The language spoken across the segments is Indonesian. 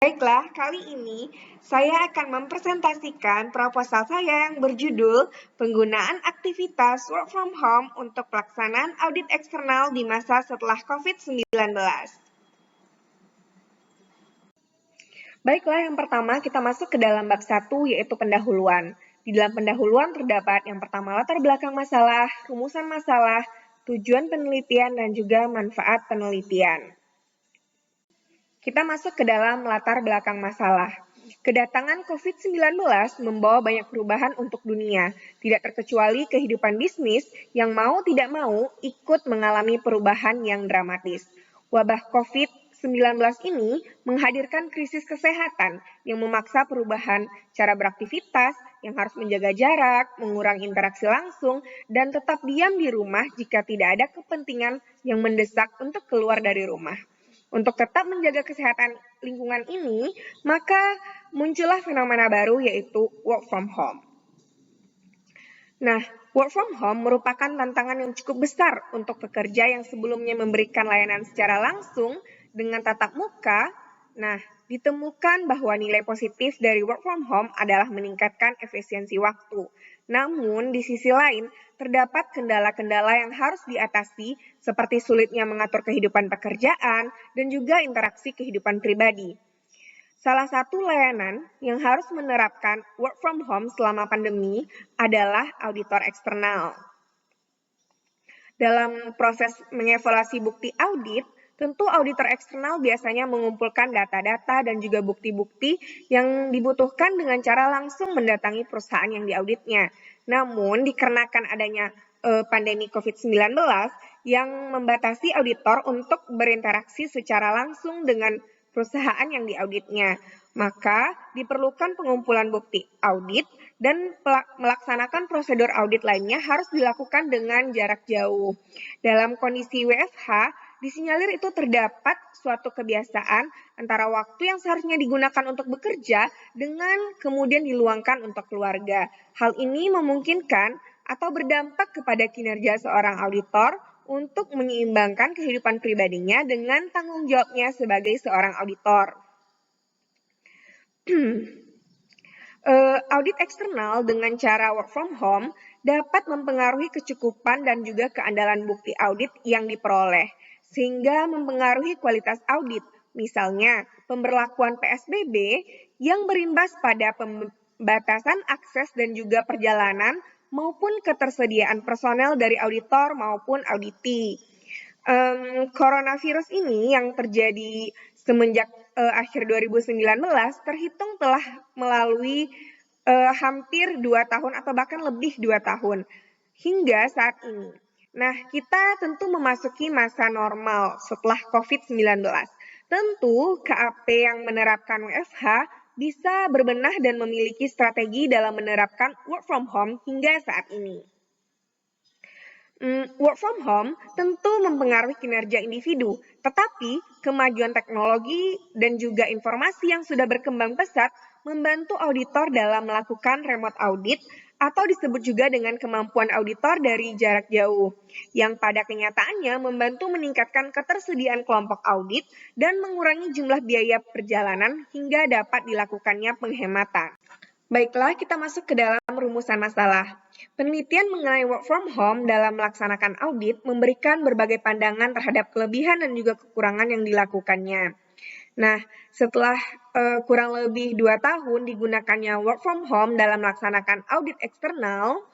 Baiklah, kali ini saya akan mempresentasikan proposal saya yang berjudul Penggunaan Aktivitas Work from Home untuk Pelaksanaan Audit Eksternal di Masa Setelah COVID-19. Baiklah, yang pertama kita masuk ke dalam bab 1 yaitu pendahuluan. Di dalam pendahuluan terdapat yang pertama latar belakang masalah, rumusan masalah, tujuan penelitian, dan juga manfaat penelitian. Kita masuk ke dalam latar belakang masalah. Kedatangan COVID-19 membawa banyak perubahan untuk dunia, tidak terkecuali kehidupan bisnis yang mau tidak mau ikut mengalami perubahan yang dramatis. Wabah COVID-19 ini menghadirkan krisis kesehatan yang memaksa perubahan cara beraktivitas yang harus menjaga jarak, mengurangi interaksi langsung, dan tetap diam di rumah jika tidak ada kepentingan yang mendesak untuk keluar dari rumah. Untuk tetap menjaga kesehatan lingkungan ini, maka muncullah fenomena baru yaitu work from home. Nah, work from home merupakan tantangan yang cukup besar untuk pekerja yang sebelumnya memberikan layanan secara langsung dengan tatap muka. Nah, ditemukan bahwa nilai positif dari work from home adalah meningkatkan efisiensi waktu. Namun, di sisi lain, terdapat kendala-kendala yang harus diatasi seperti sulitnya mengatur kehidupan pekerjaan dan juga interaksi kehidupan pribadi. Salah satu layanan yang harus menerapkan work from home selama pandemi adalah auditor eksternal. Dalam proses mengevaluasi bukti audit, tentu auditor eksternal biasanya mengumpulkan data-data dan juga bukti-bukti yang dibutuhkan dengan cara langsung mendatangi perusahaan yang diauditnya. Namun, dikarenakan adanya pandemi COVID-19 yang membatasi auditor untuk berinteraksi secara langsung dengan perusahaan yang diauditnya, maka diperlukan pengumpulan bukti audit dan melaksanakan prosedur audit lainnya harus dilakukan dengan jarak jauh. Dalam kondisi WFH, disinyalir itu terdapat suatu kebiasaan antara waktu yang seharusnya digunakan untuk bekerja dengan kemudian diluangkan untuk keluarga. Hal ini memungkinkan atau berdampak kepada kinerja seorang auditor untuk menyeimbangkan kehidupan pribadinya dengan tanggung jawabnya sebagai seorang auditor. Audit eksternal dengan cara work from home dapat mempengaruhi kecukupan dan juga keandalan bukti audit yang diperoleh, sehingga mempengaruhi kualitas audit. Misalnya, pemberlakuan PSBB yang berimbas pada pembatasan akses dan juga perjalanan maupun ketersediaan personel dari auditor maupun auditi. Coronavirus ini yang terjadi semenjak akhir 2019 terhitung telah melalui hampir 2 tahun atau bahkan lebih 2 tahun hingga saat ini. Nah, kita tentu memasuki masa normal setelah COVID-19. Tentu KAP yang menerapkan WFH bisa berbenah dan memiliki strategi dalam menerapkan work from home hingga saat ini. Work from home tentu mempengaruhi kinerja individu, tetapi kemajuan teknologi dan juga informasi yang sudah berkembang pesat membantu auditor dalam melakukan remote audit atau disebut juga dengan kemampuan auditor dari jarak jauh, yang pada kenyataannya membantu meningkatkan ketersediaan kelompok audit dan mengurangi jumlah biaya perjalanan hingga dapat dilakukannya penghematan. Baiklah, kita masuk ke dalam rumusan masalah. Penelitian mengenai work from home dalam melaksanakan audit memberikan berbagai pandangan terhadap kelebihan dan juga kekurangan yang dilakukannya. Nah, setelah kurang lebih 2 tahun digunakannya work from home dalam melaksanakan audit eksternal,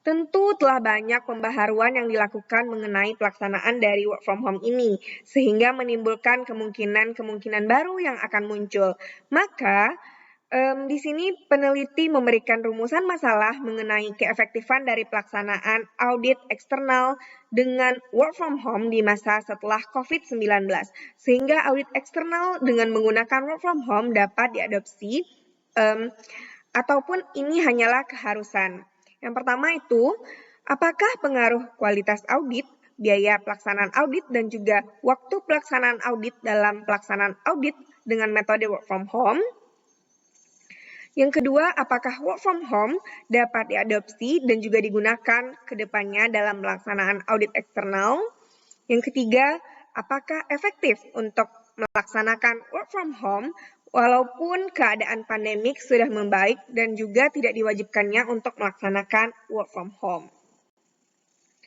tentu telah banyak pembaharuan yang dilakukan mengenai pelaksanaan dari work from home ini, sehingga menimbulkan kemungkinan-kemungkinan baru yang akan muncul. Maka, di sini peneliti memberikan rumusan masalah mengenai keefektifan dari pelaksanaan audit eksternal dengan work from home di masa setelah COVID-19, sehingga audit eksternal dengan menggunakan work from home dapat diadopsi ataupun ini hanyalah keharusan. Yang pertama itu, apakah pengaruh kualitas audit, biaya pelaksanaan audit, dan juga waktu pelaksanaan audit dalam pelaksanaan audit dengan metode work from home? Yang kedua, apakah work from home dapat diadopsi dan juga digunakan ke depannya dalam pelaksanaan audit eksternal? Yang ketiga, apakah efektif untuk melaksanakan work from home walaupun keadaan pandemik sudah membaik dan juga tidak diwajibkannya untuk melaksanakan work from home.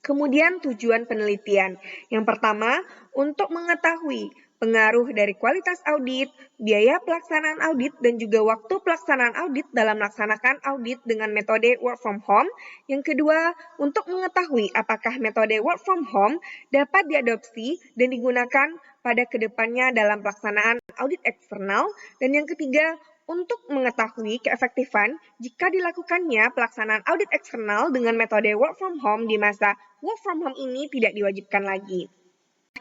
Kemudian tujuan penelitian. Yang pertama, untuk mengetahui pengaruh dari kualitas audit, biaya pelaksanaan audit, dan juga waktu pelaksanaan audit dalam melaksanakan audit dengan metode work from home. Yang kedua, untuk mengetahui apakah metode work from home dapat diadopsi dan digunakan pada kedepannya dalam pelaksanaan audit eksternal. Dan yang ketiga, untuk mengetahui keefektifan jika dilakukannya pelaksanaan audit eksternal dengan metode work from home di masa work from home ini tidak diwajibkan lagi.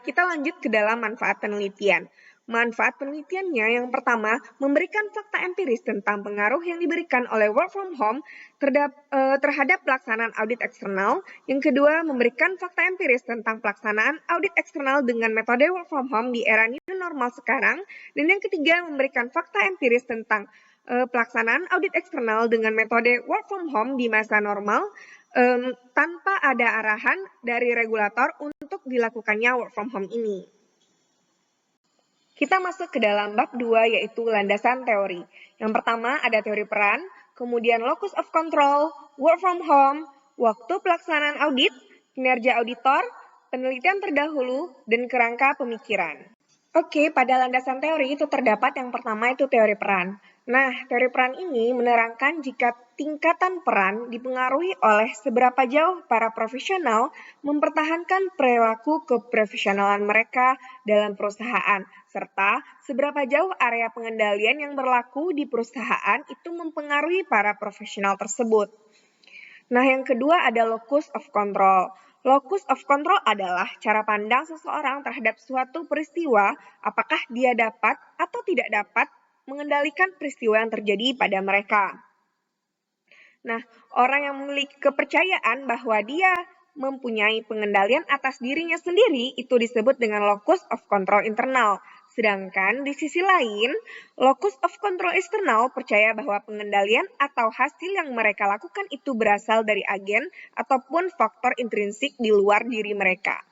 Kita lanjut ke dalam manfaat penelitian. Manfaat penelitiannya yang pertama, memberikan fakta empiris tentang pengaruh yang diberikan oleh work from home terhadap pelaksanaan audit eksternal. Yang kedua, memberikan fakta empiris tentang pelaksanaan audit eksternal dengan metode work from home di era new normal sekarang. Dan yang ketiga, memberikan fakta empiris tentang pelaksanaan audit eksternal dengan metode work from home di masa normal tanpa ada arahan dari regulator untuk dilakukannya work from home ini. Kita masuk ke dalam bab 2 yaitu landasan teori. Yang pertama ada teori peran, kemudian locus of control, work from home, waktu pelaksanaan audit, kinerja auditor, penelitian terdahulu, dan kerangka pemikiran. Oke, pada landasan teori itu terdapat yang pertama itu teori peran. Nah, teori peran ini menerangkan jika tingkatan peran dipengaruhi oleh seberapa jauh para profesional mempertahankan perilaku keprofesionalan mereka dalam perusahaan, serta seberapa jauh area pengendalian yang berlaku di perusahaan itu mempengaruhi para profesional tersebut. Nah, yang kedua ada locus of control. Locus of control adalah cara pandang seseorang terhadap suatu peristiwa, apakah dia dapat atau tidak dapat mengendalikan peristiwa yang terjadi pada mereka. Nah, orang yang memiliki kepercayaan bahwa dia mempunyai pengendalian atas dirinya sendiri itu disebut dengan locus of control internal. Sedangkan di sisi lain, locus of control eksternal percaya bahwa pengendalian atau hasil yang mereka lakukan itu berasal dari agen ataupun faktor intrinsik di luar diri mereka.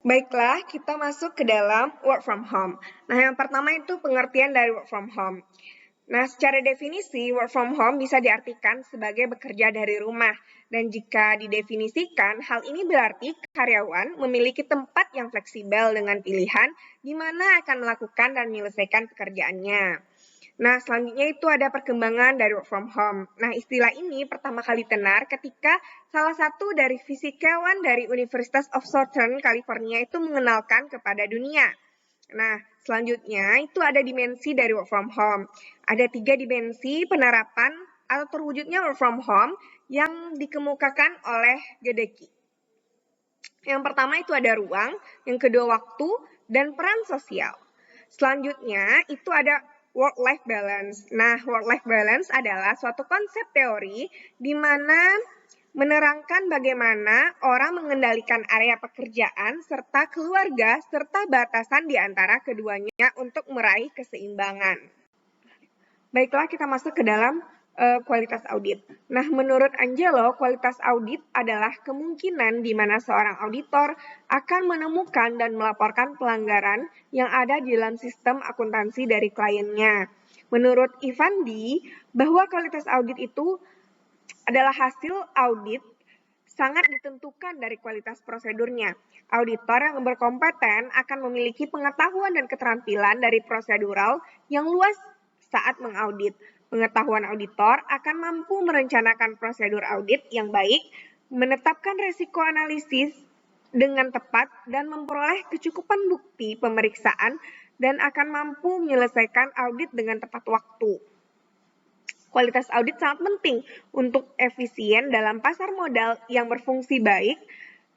Baiklah, kita masuk ke dalam work from home. Nah, yang pertama itu pengertian dari work from home. Nah, secara definisi, work from home bisa diartikan sebagai bekerja dari rumah. Dan jika didefinisikan, hal ini berarti karyawan memiliki tempat yang fleksibel dengan pilihan di mana akan melakukan dan menyelesaikan pekerjaannya. Nah, selanjutnya itu ada perkembangan dari work from home. Nah, istilah ini pertama kali tenar ketika salah satu dari fisikawan dari University of Southern California itu mengenalkan kepada dunia. Nah, selanjutnya itu ada dimensi dari work from home. Ada 3 dimensi penerapan atau terwujudnya work from home yang dikemukakan oleh Gedeki. Yang pertama itu ada ruang, yang kedua waktu, dan peran sosial. Selanjutnya itu ada work-life balance. Nah, work-life balance adalah suatu konsep teori di mana menerangkan bagaimana orang mengendalikan area pekerjaan serta keluarga serta batasan di antara keduanya untuk meraih keseimbangan. Baiklah, kita masuk ke dalam kualitas audit. Nah, menurut Angelo, kualitas audit adalah kemungkinan di mana seorang auditor akan menemukan dan melaporkan pelanggaran yang ada di dalam sistem akuntansi dari kliennya. Menurut Ivandi, bahwa kualitas audit itu adalah hasil audit sangat ditentukan dari kualitas prosedurnya. Auditor yang berkompeten akan memiliki pengetahuan dan keterampilan dari prosedural yang luas saat mengaudit. Pengetahuan auditor akan mampu merencanakan prosedur audit yang baik, menetapkan risiko analisis dengan tepat, dan memperoleh kecukupan bukti pemeriksaan, dan akan mampu menyelesaikan audit dengan tepat waktu. Kualitas audit sangat penting untuk efisien dalam pasar modal yang berfungsi baik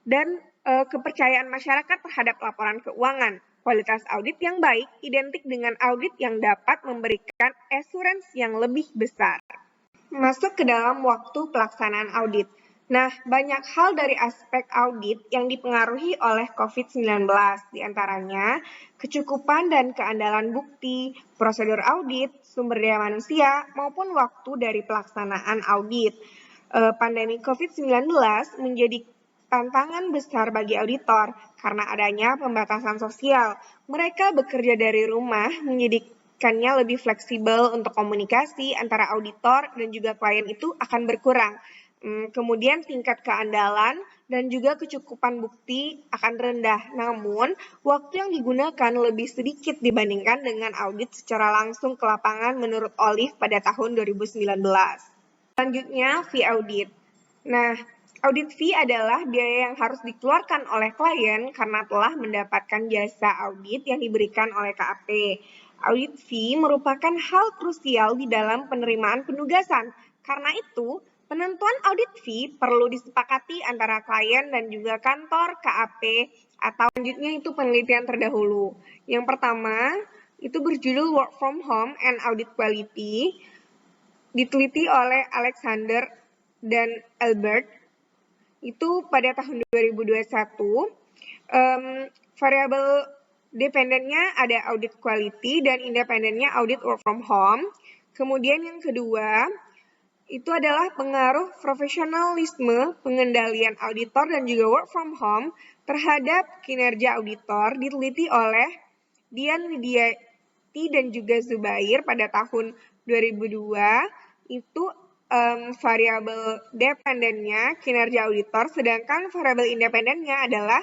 dan kepercayaan masyarakat terhadap laporan keuangan. Kualitas audit yang baik identik dengan audit yang dapat memberikan assurance yang lebih besar. Masuk ke dalam waktu pelaksanaan audit. Nah, banyak hal dari aspek audit yang dipengaruhi oleh COVID-19, diantaranya kecukupan dan keandalan bukti, prosedur audit, sumber daya manusia, maupun waktu dari pelaksanaan audit. Pandemi COVID-19 menjadi tantangan besar bagi auditor karena adanya pembatasan sosial. Mereka bekerja dari rumah menjadi memungkinkannya lebih fleksibel untuk komunikasi antara auditor dan juga klien itu akan berkurang. Kemudian tingkat keandalan dan juga kecukupan bukti akan rendah. Namun, waktu yang digunakan lebih sedikit dibandingkan dengan audit secara langsung ke lapangan menurut Olive pada tahun 2019. Selanjutnya, fee audit. Nah, audit fee adalah biaya yang harus dikeluarkan oleh klien karena telah mendapatkan jasa audit yang diberikan oleh KAP. Audit fee merupakan hal krusial di dalam penerimaan penugasan. Karena itu, penentuan audit fee perlu disepakati antara klien dan juga kantor KAP atau selanjutnya itu penelitian terdahulu. Yang pertama, itu berjudul Work from Home and Audit Quality, diteliti oleh Alexander dan Albert, itu pada tahun 2021. Variabel dependennya ada audit quality dan independennya audit work from home. Kemudian yang kedua, itu adalah pengaruh profesionalisme pengendalian auditor dan juga work from home terhadap kinerja auditor, diteliti oleh Dian Widiati dan juga Zubair pada tahun 2002. Itu variabel dependennya kinerja auditor, sedangkan variabel independennya adalah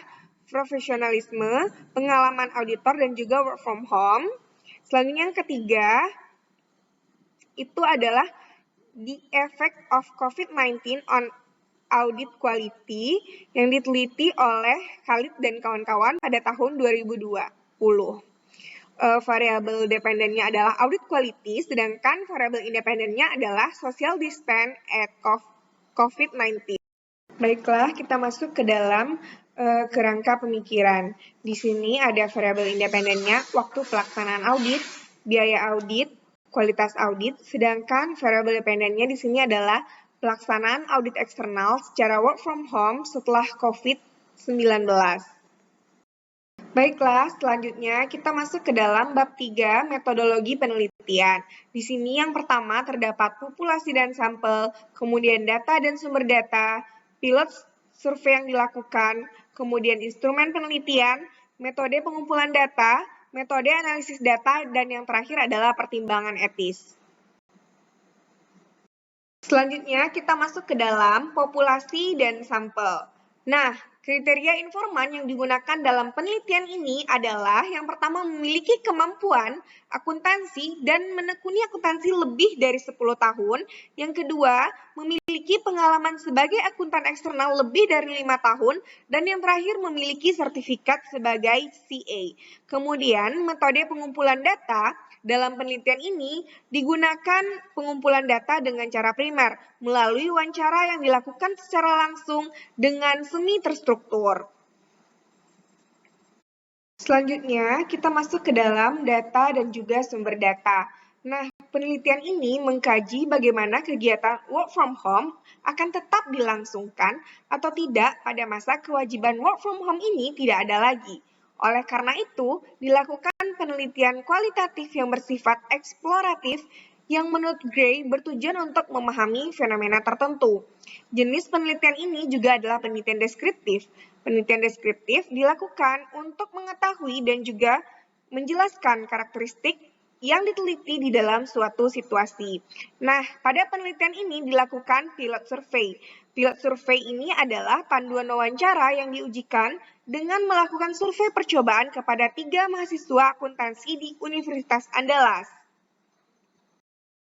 profesionalisme, pengalaman auditor, dan juga work from home. Selanjutnya yang ketiga, itu adalah the effect of COVID-19 on audit quality yang diteliti oleh Khalid dan kawan-kawan pada tahun 2020. Variabel dependennya adalah audit quality, sedangkan variabel independennya adalah social distance at COVID-19. Baiklah, kita masuk ke dalam kerangka pemikiran. Di sini ada variabel independennya, waktu pelaksanaan audit, biaya audit, kualitas audit, sedangkan variabel dependennya di sini adalah pelaksanaan audit eksternal secara work from home setelah COVID-19. Baiklah, selanjutnya kita masuk ke dalam bab 3, metodologi penelitian. Di sini yang pertama terdapat populasi dan sampel, kemudian data dan sumber data, pilot survei yang dilakukan, kemudian instrumen penelitian, metode pengumpulan data, metode analisis data, dan yang terakhir adalah pertimbangan etis. Selanjutnya kita masuk ke dalam populasi dan sampel. Nah, kriteria informan yang digunakan dalam penelitian ini adalah yang pertama memiliki kemampuan akuntansi dan menekuni akuntansi lebih dari 10 tahun. Yang kedua, memiliki pengalaman sebagai akuntan eksternal lebih dari 5 tahun. Dan yang terakhir, memiliki sertifikat sebagai CA. Kemudian, metode pengumpulan data dalam penelitian ini digunakan pengumpulan data dengan cara primer melalui wawancara yang dilakukan secara langsung dengan semi terstruktur. Selanjutnya, kita masuk ke dalam data dan juga sumber data. Nah, penelitian ini mengkaji bagaimana kegiatan work from home akan tetap dilangsungkan atau tidak pada masa kewajiban work from home ini tidak ada lagi. Oleh karena itu, dilakukan penelitian kualitatif yang bersifat eksploratif yang menurut Gray bertujuan untuk memahami fenomena tertentu. Jenis penelitian ini juga adalah penelitian deskriptif. Penelitian deskriptif dilakukan untuk mengetahui dan juga menjelaskan karakteristik yang diteliti di dalam suatu situasi. Nah, pada penelitian ini dilakukan pilot survey. Pilot survey ini adalah panduan wawancara yang diujikan dengan melakukan survei percobaan kepada 3 mahasiswa akuntansi di Universitas Andalas.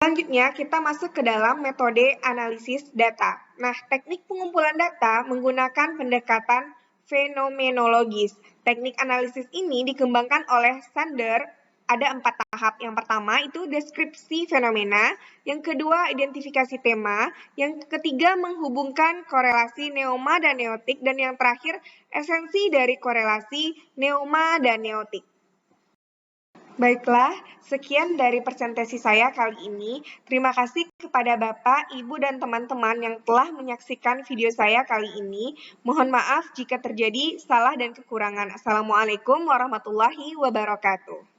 Selanjutnya, kita masuk ke dalam metode analisis data. Nah, teknik pengumpulan data menggunakan pendekatan fenomenologis. Teknik analisis ini dikembangkan oleh Sander. Ada 4 tahap. Yang pertama itu deskripsi fenomena, yang kedua identifikasi tema, yang ketiga menghubungkan korelasi neoma dan neotik, dan yang terakhir esensi dari korelasi neoma dan neotik. Baiklah, sekian dari presentasi saya kali ini. Terima kasih kepada Bapak, Ibu, dan teman-teman yang telah menyaksikan video saya kali ini. Mohon maaf jika terjadi salah dan kekurangan. Assalamualaikum warahmatullahi wabarakatuh.